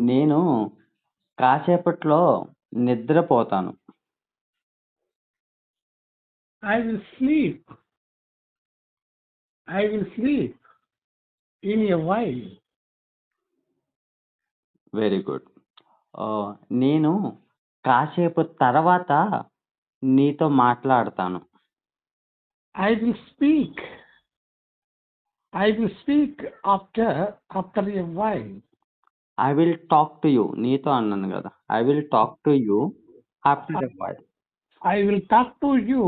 నేను కాసేపట్లో నిద్రపోతాను. I will sleep. I will sleep in a while. Very good. నేను కాసేపు తర్వాత నీతో మాట్లాడతాను. I will speak. I will speak after a while. I will talk to you. నీతో అన్నాను గదా! I will talk to you after a while. I will talk to you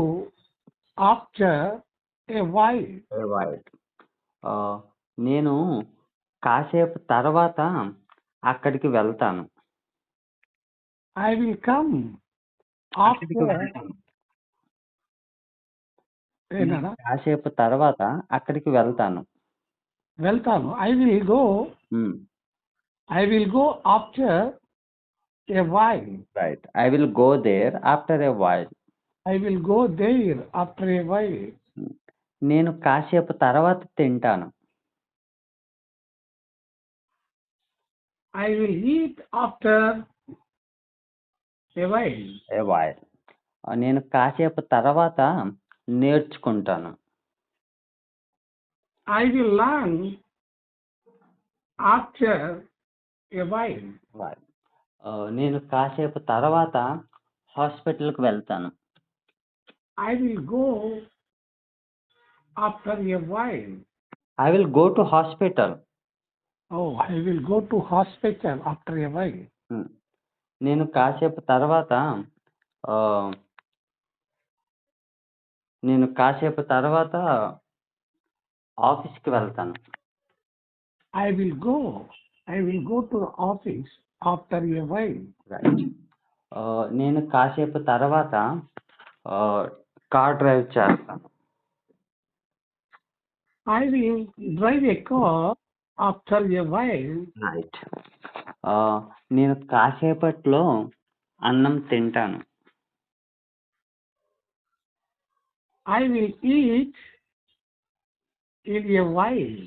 after a while. A while. నేను కాసేపు తర్వాత అక్కడికి వెళ్తాను. I will come అక్కడికి after. వెళ్తాను. ఏంటన్నా? కాసేపు తర్వాత అక్కడికి వెళ్తాను. వెళ్తాను. I will go. I will go after a while. Right. I will go there after a while. I will go there after a while. నేను కాసేపు తర్వాత తింటాను. I will eat after a while. A while. నేను కాసేపు తర్వాత నేర్చుకుంటాను. I will learn after a while. While. నేను కాసేపు తర్వాత హాస్పిటల్‌కి వెళ్తాను. I will go after a while. I will go to hospital. Oh, I will go to hospital after a while. నేను కాసేపు తర్వాత ఆఫీస్‌కి వెళ్తాను. I will go to the office after a while. Right. నేను కాసేపు తర్వాత కార్ డ్రైవ్ చేస్తాను. I will drive a car after a while. Right. నేను కాసేపట్లో అన్నం తింటాను. I will eat in a while.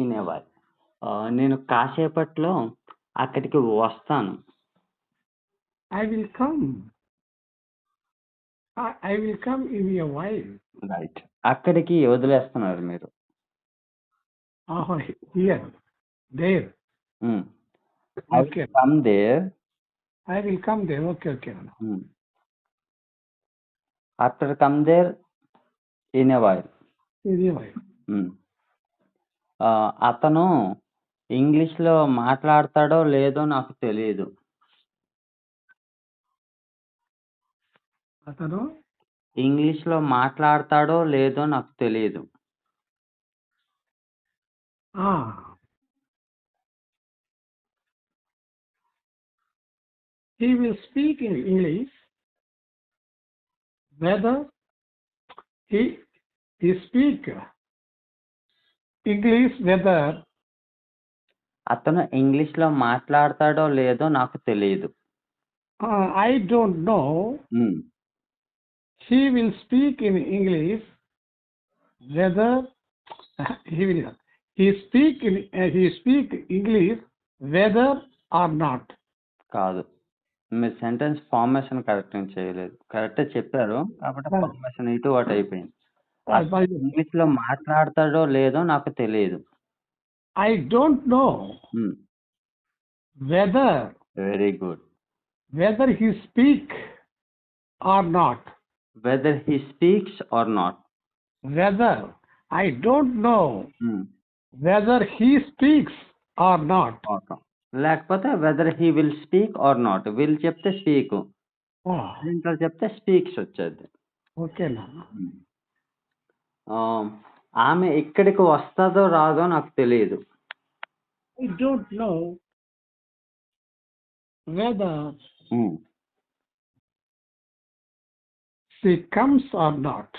In a while. నేను కాసేపట్లో అక్కడికి వస్తాను. I will come. I will come in a while. Right. అక్కడికి వదిలేస్తున్నారు మీరు. Oh, here, there. I will come there. I will come there. Okay. After come there in a while. In a while. అతను ఇంగ్లీష్‌లో మాట్లాడతాడో లేదో నాకు తెలీదు. అతను ఇంగ్లీష్‌లో మాట్లాడతాడో లేదో నాకు తెలీదు. He will speak in English. Whether he speak English, whether అతను ఇంగ్లీష్‌లో మాట్లాడతాడో లేదో నాకు తెలీదు. I don't know. He will speak in English. Whether he speak English whether or not. కాదు. మీరు సెంటెన్స్ ఫార్మేషన్ కరెక్ట్‌గా చేయలేదు. కరెక్టే చెప్పారు. కాకపోతే ఫార్మేషన్ ఇటు అటు అయిపోయింది. ఇంగ్లీష్‌లో మాట్లాడతాడో లేదో నాకు తెలీదు. I don't know. Whether. Very good. Whether he speak or not. Whether he speaks or not. Whether. I don't know. Whether he speaks or not. లేకపోతే whether he will speak or not. Will చెప్తే speak. దీంట్లో చెప్తే speaks వచ్చేది. ఓకేనా. ఆమె ఇక్కడికి వస్తుందో రాదో నాకు తెలియదు. I don't know whether she comes or not.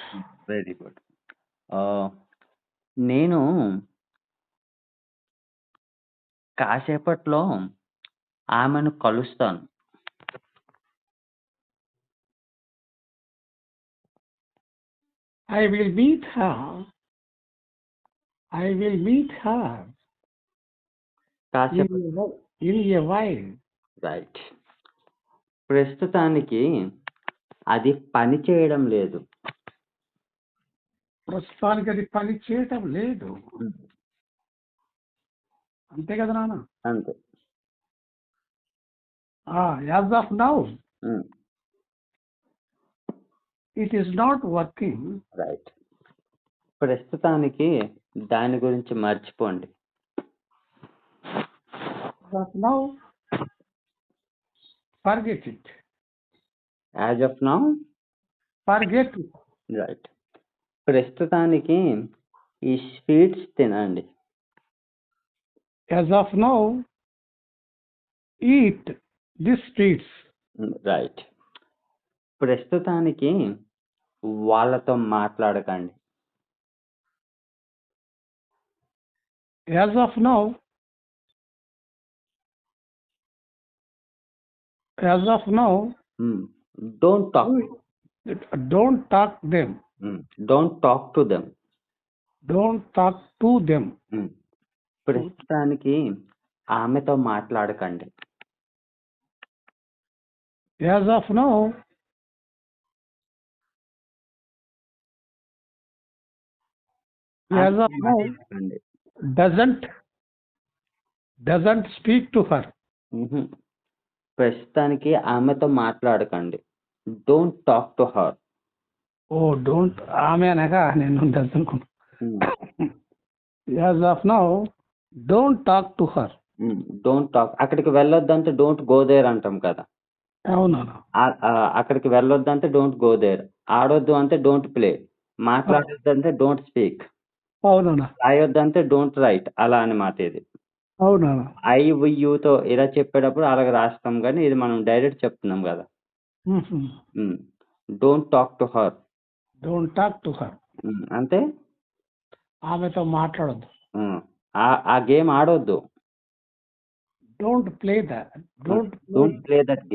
Very good. నేను కాసేపట్లో ఆమెను కలుస్తాను. I will meet her. కాసేపు in a while. రైట్. ప్రస్తుతానికి అది పని చేయడం లేదు. ప్రస్తుతానికి అది పని చేయటం లేదు. అంతే కదా నాన్న? అంతే. As of now um, it is not working. Right. ప్రస్తుతానికి దాని గురించి మర్చిపోండి. Now forget it. As of now forget it. Right. ప్రస్తుతానికి ఈ స్వీట్స్ తినండి. As of now eat this sweets. Right. ప్రస్తుతానికి వాళ్ళతో మాట్లాడకండి. As of now don't talk. Don't talk them. Don't talk to them. Don't talk to them. ప్రస్తుతానికి ఆమెతో మాట్లాడకండి. As of now మాట్లాడకండి. Doesn't speak to her. ప్రస్తుతానికి ఆమెతో మాట్లాడకండి. Don't talk to her. Don't ఆమె అనగా నేను అనుకున్నా. As of now don't talk to her. Don't talk. అక్కడికి వెళ్ళొద్దంటే డోంట్ గో దేర్ అంటాం కదా. అవునా? అక్కడికి వెళ్ళొద్దంటే డోంట్ గో దేర్. ఆడొద్దు అంటే డోంట్ ప్లే. మాట్లాడొద్దంటే డోంట్ స్పీక్. అవునా? రాయొద్దంటే డోంట్ రైట్. అలా అన్నమాట ఇది. అవునా? ఐ తో ఇలా చెప్పేటప్పుడు అలాగ రాస్తాం, కానీ ఇది మనం డైరెక్ట్ చెప్తున్నాం కదా. Don't talk to her. Don't talk to her అంటే ఆమెతో మాట్లాడొద్దు. ఆ గేమ్ ఆడొద్దు. Don't play that. Don't play that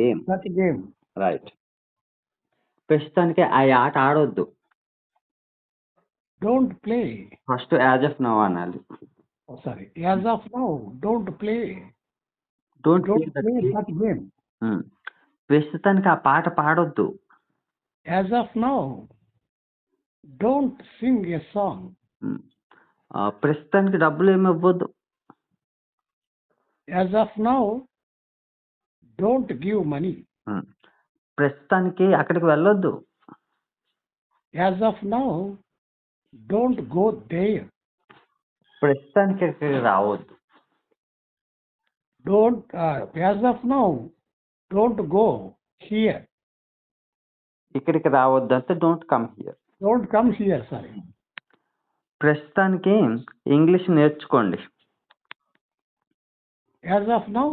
game. Right. ప్రస్తుతానికి ఆ ఆట ఆడొద్దు. Don't play. First as of now అనాలి. Sorry, as of now don't play. Don't play that game. ప్రస్తుతానికి ఆ పాట పాడొద్దు. As of now don't sing a song. ప్రస్తుతానికి డబ్బులు ఏమి ఇవ్వద్దు. As of now don't give money. ప్రస్తుతానికి అక్కడికి వెళ్ళొద్దు. As of now don't go there. ప్రస్తుతానికి ఇక్కడికి రావద్దు. As of now don't go here. ఇక్కడికి రావద్దు అంటే don't come here. Don't come here. Sorry. ప్రస్తుతానికి ఇంగ్లీష్ నేర్చుకోండి. As of now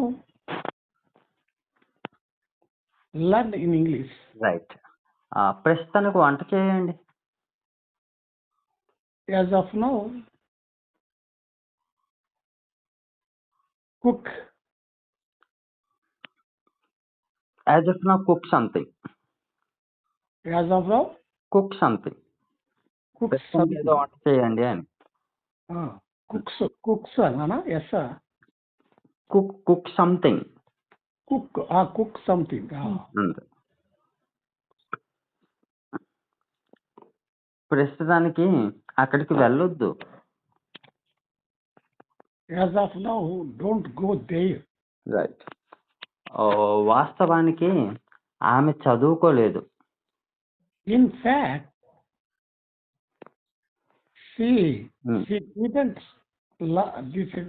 learn in English. Right. ప్రస్తుతానికి వంట చేయండి. As of now cook. As of now cook something. As of now cook something. ఏదో వంట చేయండి అని. కుక్స్ అన్నా? Yes. Cook something. Cook something. ప్రస్తుతానికి అక్కడికి వెళ్ళొద్దు. As of now don't go there. Right. వాస్తవానికి ఆమె చదువుకోలేదు. In fact she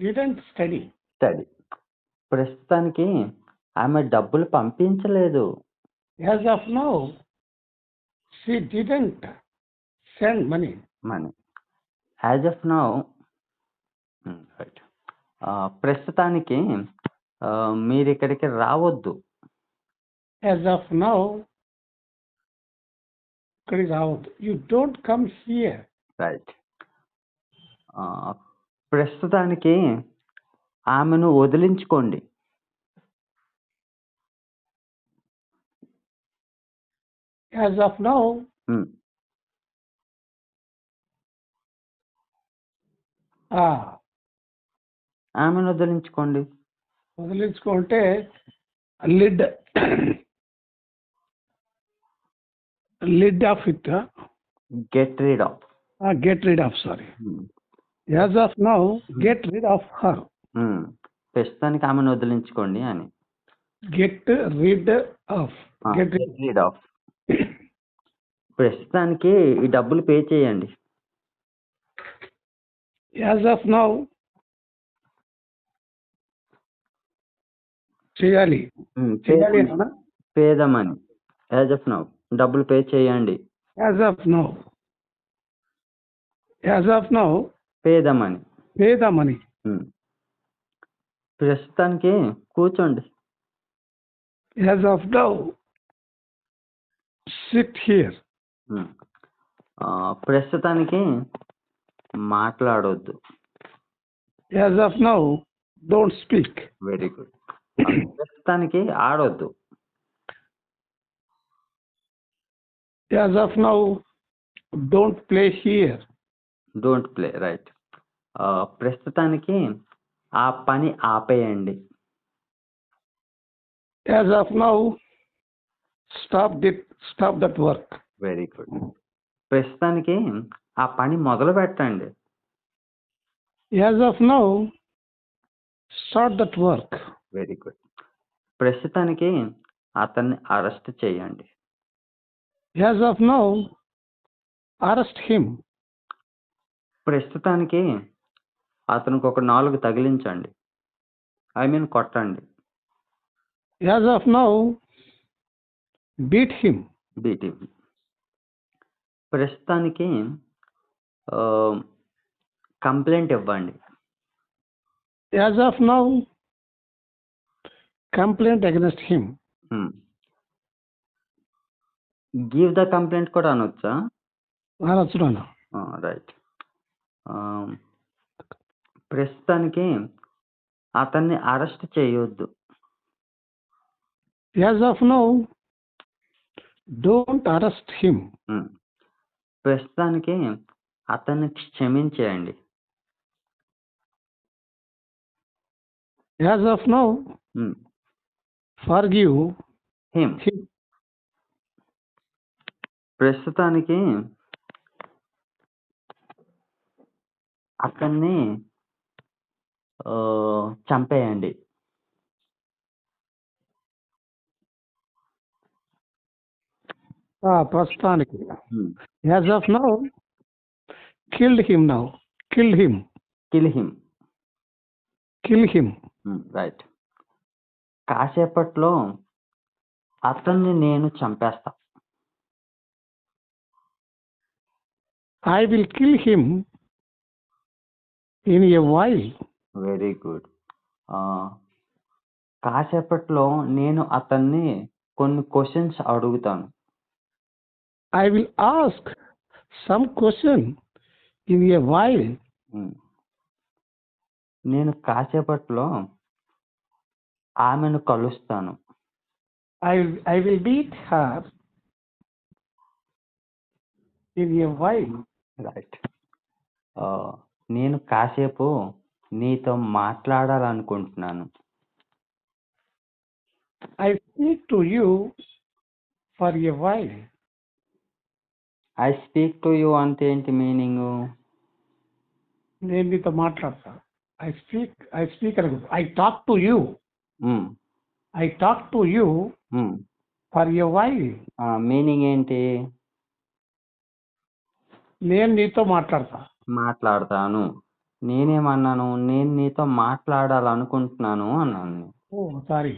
didn't study. ప్రస్తుతానికి ఆమె డబ్బులు పంపించలేదు. As of now she didn't send money. As of now right. ప్రస్తుతానికి మీరు ఇక్కడికి రావద్దు. As of now ఇక్కడికి రావద్దు. You don't come here. Right. ప్రస్తుతానికి ఆమెను వదిలించుకోండి. As of now ఆమెను వదిలించుకోండి. వదిలించుకుంటే rid rid of it get rid of. Get rid of sorry as of now get rid of her. ప్రస్తుతానికి ఆమెను వదిలించుకోండి అని. Get rid of get rid of. ప్రస్తుతానికి ఈ డబ్బులు పే చేయండి. యాజ్ ఆఫ్ నౌ చేయాలి. Pay the money. As of now డబ్బులు పే చేయండి. As of now pay the money. ప్రస్తుతానికి కూర్చోండి. As of now sit here. ప్రస్తుతానికి మాట్లాడొద్దు. As of now don't speak. Very good. ప్రస్తుతానికి ఆడొద్దు. As of now don't play here. Don't play right. ప్రస్తుతానికి ఆ పని ఆపేయండి. As of now stop that work. Very good. ప్రస్తుతానికి ఆ పని మొదలు పెట్టండి. As of now start that work. Very good. ప్రస్తుతానికి అతన్ని అరెస్ట్ చేయండి. As of now arrest him. ప్రస్తుతానికి అతనికి ఒక 4 తగిలించండి. కొట్టండి. As of now beat him. ప్రస్తుతానికి కంప్లైంట్ ఇవ్వండి. As of now complaint against him. Give the complaint కూడా అనొచ్చా? అనొచ్చు. రైట్. ప్రస్తుతానికి అతన్ని అరెస్ట్ చేయొద్దు. As of now don't arrest him. ప్రస్తుతానికి అతన్ని క్షమించేయండి. As of now forgive him. ప్రస్తుతానికి అతన్ని చంపేయండి. ప్రస్తుతానికి as of now killed him. Kill him. Right. కాసేపట్లో అతన్ని నేను చంపేస్తా. I will kill him in a while. Very good. కాసేపట్లో నేను అతన్ని కొన్ని క్వశ్చన్స్ అడుగుతాను. I will ask some question in a while. నేను కాసేపట్లో ఆమెను కలుస్తాను. I will beat her in a while. Right. నేను కాసేపు నీతో మాట్లాడాలనుకుంటున్నాను. I speak to you for a while. I speak to you అంటే ఏంటి మీనింగ్? నేను నీతో మాట్లాడతా. ఐ స్పీక్ అనకూడదు. I talk to you for a while. Meaning ఏంటి? నేను నీతో మాట్లాడతాను. నేనేమన్నాను? నేను నీతో మాట్లాడాలనుకుంటున్నాను అన్నాను. సారీ,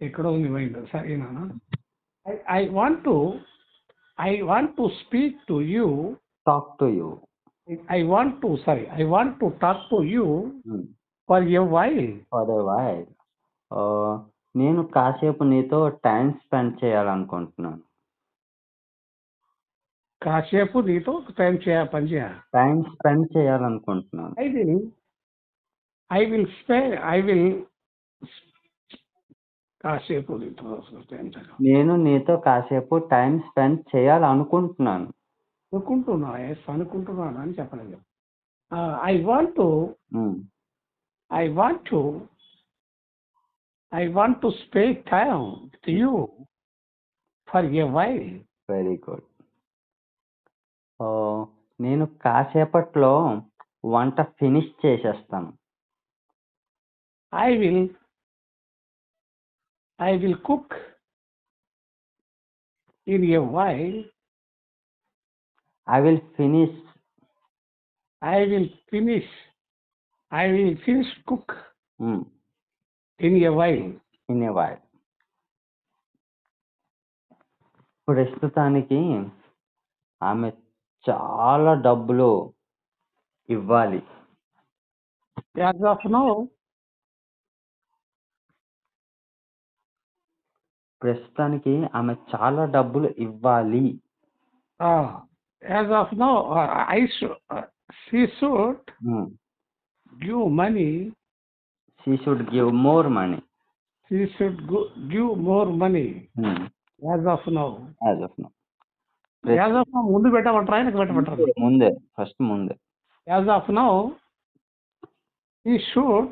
ఎక్కడో ఉంది మైండ్. సరేనా? I want to speak to you. Talk to you. I want to talk to you for a while. నేను కాసేపు నీతో టైం స్పెండ్ చేయాలనుకుంటున్నాను. కాసేపు నీతో టైం స్పెండ్ చేయాలనుకుంటున్నాను. కాసేపు నీతో నేను నీతో కాసేపు టైం స్పెండ్ చేయాలనుకుంటున్నాను. అనుకుంటున్నాను అని చెప్పలేదు. I want to I want to spend time with you for a while. Very good. నేను కాసేపట్లో వంట ఫినిష్ చేసేస్తాను. I will cook in a while. I will finish I will finish cook in a while. In a while. ప్రస్తుతానికి ఆమె చాలా డబ్బులు ఇవ్వాలి. As of now, ప్రస్తుతానికి ఆమె చాలా డబ్బులు ఇవ్వాలి. as of now, she should give money. She should give more money. She should give more money. As of now. As of now. As of now, ముందు పెట్టమంటారా ఆయనకు పెట్టమంటారా? ముందే, ఫస్ట్ ముందే. As of now, he should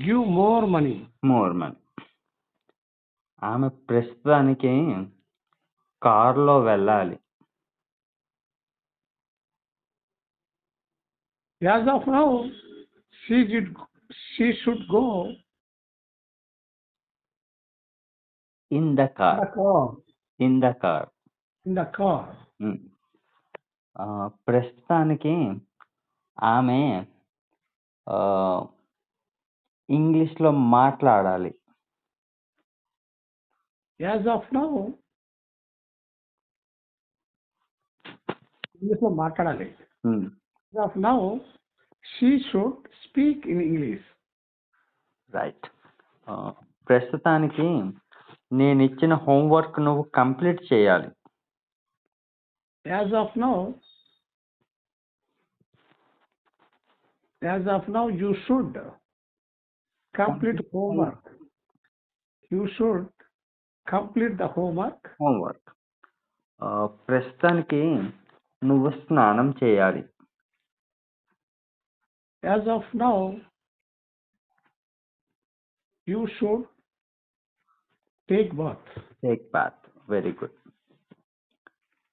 give more money. More money. ఆమె ప్రస్తుతానికి కారులో వెళ్ళాలి. As of now, she should go in the car. In the car. in the car. ప్రస్తుతానికి ఆమె ఇంగ్లీష్లో మాట్లాడాలి. As of now, English లో మాట్లాడాలి. As of now, she should speak in English. Right. ప్రస్తుతానికి నేను ఇచ్చిన హోంవర్క్ నువ్వు కంప్లీట్ చేయాలి. As of now, you should complete homework. You should complete the homework. ప్రస్తుతానికి నువ్వు స్నానం చేయాలి. As of now, you should take bath. Very good.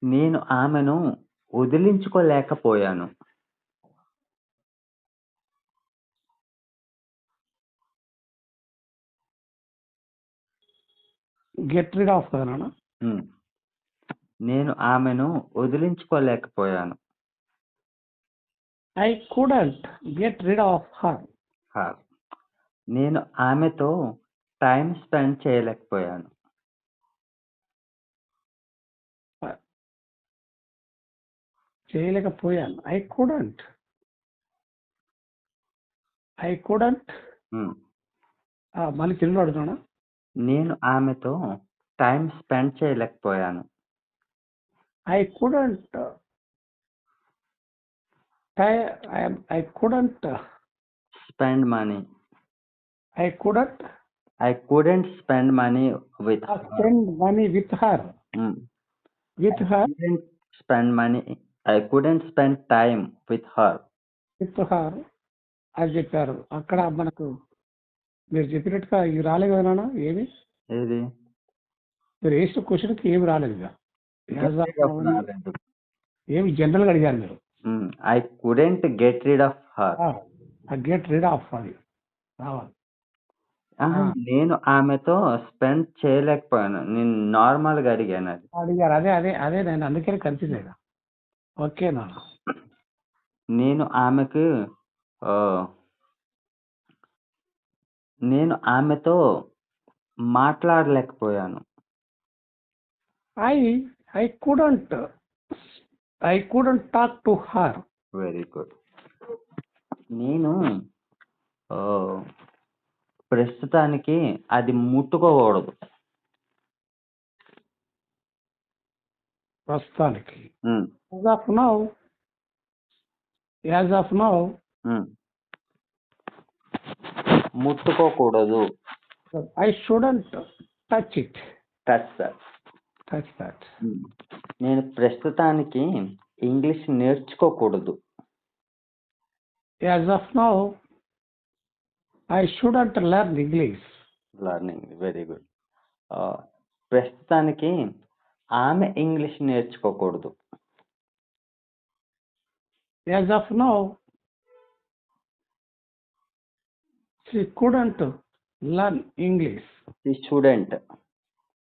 నేను ఆమెను వదిలించుకోలేకపోయాను. Get rid of కదా నాన్న? నేను ఆమెను వదిలించుకోలేకపోయాను. I couldn't get rid of her. నేను ఆమెతో టైం స్పెండ్ చేయలేకపోయాను. చేయలేకపోయాను. I couldn't. మళ్ళీ తెలుగులో అడుగుతున్నా. నేను ఆమెతో టైం స్పెండ్ చేయలేకపోయాను. I couldn't spend money. I couldn't spend money with her. Spend money with her. With her. I couldn't spend time with her. With her. అది చెప్పారు. అక్కడ మనకు మీరు చెప్పినట్టుగా ఇవి రాలేదు కదా నాన్న? ఏది మీరు వేసిన క్వశ్చన్కి ఏమి రాలేదు ఇక. ఏమి జనరల్గా అడిగారు మీరు. I couldn't get rid of her. Get rid of అది రావాలి. నేను ఆమెతో స్పెండ్ చేయలేకపోయాను. నేను నార్మల్ గా అడిగాను. అడిగారు అదే నేను అందుకని కన్ఫ్యూజ్ అయ్యా. ఓకే నాన్న. నేను ఆమెతో మాట్లాడలేకపోయాను. I couldn't talk to her. Very good. నేను ప్రస్తుతానికి అది ముట్టుకోకూడదు. ప్రస్తుతానికి. As of now. ముట్టుకోకూడదు. I shouldn't touch it. Touch that. నేను ప్రస్తుతానికి ఇంగ్లీష్ నేర్చుకోకూడదు. As of now, I shouldn't learn English. Learning very good. ప్రస్తుతానికి ఆమె ఇంగ్లీష్ నేర్చుకోకూడదు. As of now, she couldn't learn English. She shouldn't.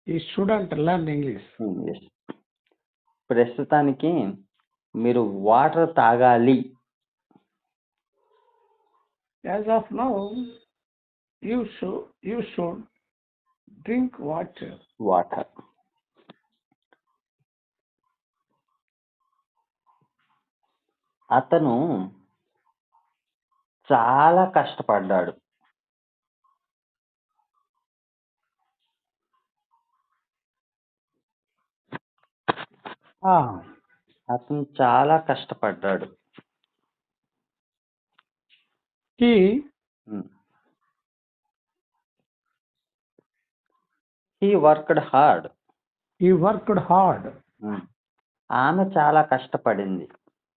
She shouldn't learn English. Yes. ప్రస్తుతానికి మీరు water తాగాలి. As of now, you should drink water. Water. అతను చాలా కష్టపడ్డాడు. అతను చాలా కష్టపడ్డాడు. He worked hard. he worked hard. ఆమె చాలా కష్టపడింది.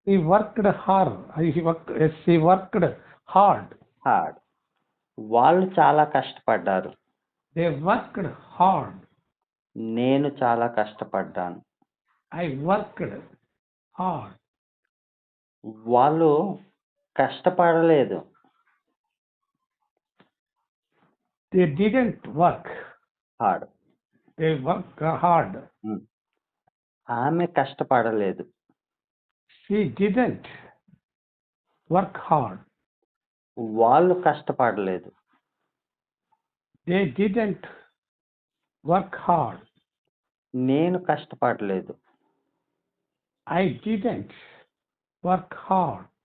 He worked hard. She worked hard. Hard. వాళ్ళు చాలా కష్టపడ్డారు. They worked hard. నేను చాలా కష్టపడ్డాను. I worked hard. వాళ్ళు కష్టపడలేదు. They didn't work hard. they worked hard. ఆమె కష్టపడలేదు. She didn't work hard. వాళ్ళు కష్టపడలేదు. They didn't work hard. నేను కష్టపడలేదు. I didn't work hard.